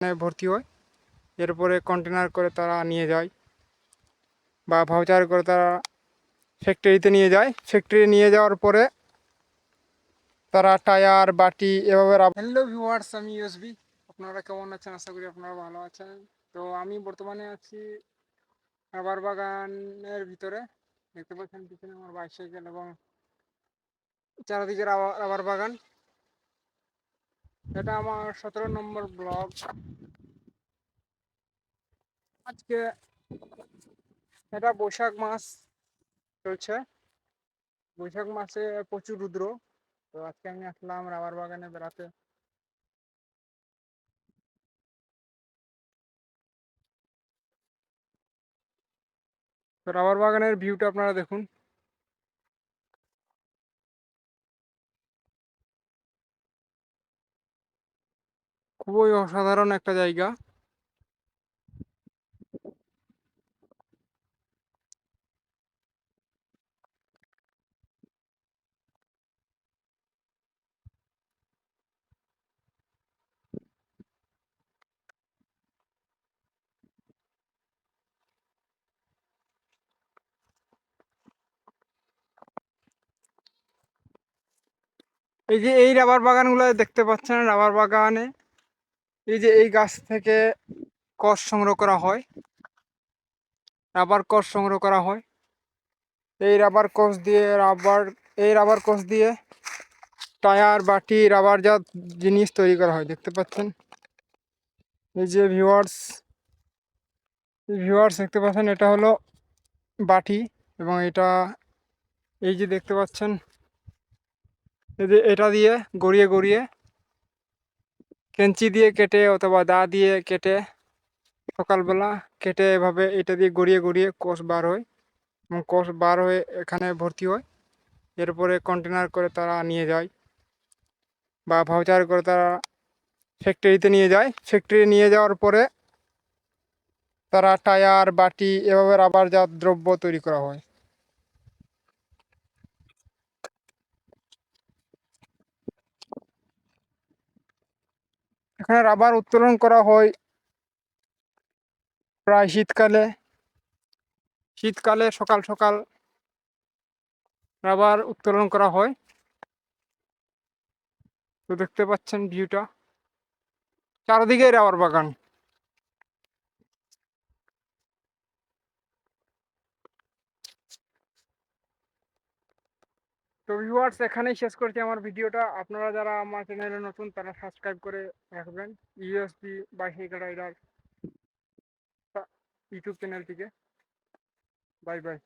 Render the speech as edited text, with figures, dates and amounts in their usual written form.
ভর্তি হয়। এরপরে কন্টেনার করে তারা নিয়ে যায় বা ভাউচার করে তারা ফ্যাক্টরিতে নিয়ে যায়। ফ্যাক্টরি নিয়ে যাওয়ার পরে তারা টায়ার বাটি এভাবে হ্যালো ভিউয়ার্স, আমি ইউএসবি। আপনারা কেমন আছেন? আশা করি আপনারা ভালো আছেন। তো আমি বর্তমানে আছি রাবার বাগানের ভিতরে। দেখতে পাচ্ছেন পিছনে আমার বাইসাইকেল এবং চারিদিকে রাবার বাগান। এটা আমার 17 নম্বর ব্লগ। আজকে এটা বৈশাখ মাস চলছে। বৈশাখ মাসে প্রচুর রুদ্র। তো আজকে আমি আসলাম রাবার বাগানে বেড়াতে। তো রাবার বাগানের ভিউটা আপনারা দেখুন। খুবই অসাধারণ একটা জায়গা। এই যে এই রাবার বাগানগুলো দেখতে পাচ্ছেন, রাবার বাগানে এই যে এই গাছ থেকে কষ সংগ্রহ করা হয়, রাবার কষ সংগ্রহ করা হয়। এই রাবার কষ দিয়ে টায়ার বাটি রাবারজাত জিনিস তৈরি করা হয়। দেখতে পাচ্ছেন এই যে ভিউয়ার্স দেখতে পাচ্ছেন, এটা হলো বাটি। এবং এই যে দেখতে পাচ্ছেন, এই যে এটা দিয়ে গড়িয়ে গড়িয়ে কেঞ্চি দিয়ে কেটে অথবা দা দিয়ে কেটে সকালবেলা কেটে এভাবে এটা দিয়ে গড়িয়ে গড়িয়ে কোষ বার হয় এবং কোষ বার হয়ে এখানে ভর্তি হয়। এরপরে কন্টেনার করে তারা নিয়ে যায় বা ভাউচার করে তারা ফ্যাক্টরিতে নিয়ে যায়। ফ্যাক্টরি নিয়ে যাওয়ার পরে তারা টায়ার বাটি এভাবে রাবারজাত দ্রব্য তৈরি করা হয়। এখানে রাবার উত্তোলন করা হয় প্রায় শীতকালে। শীতকালে সকাল সকাল রাবার উত্তোলন করা হয়। তো দেখতে পাচ্ছেন ভিউটা, চারদিকে রাবার বাগান। তো ভিউয়ার্স, এখানেই শেষ করছি আমার ভিডিওটা। আপনারা যারা আমার চ্যানেলে নতুন তারা সাবস্ক্রাইব করে রাখবেন ইউএসবি বাইসাইকেল রাইডার ইউটিউব চ্যানেলটিকে। Bye bye.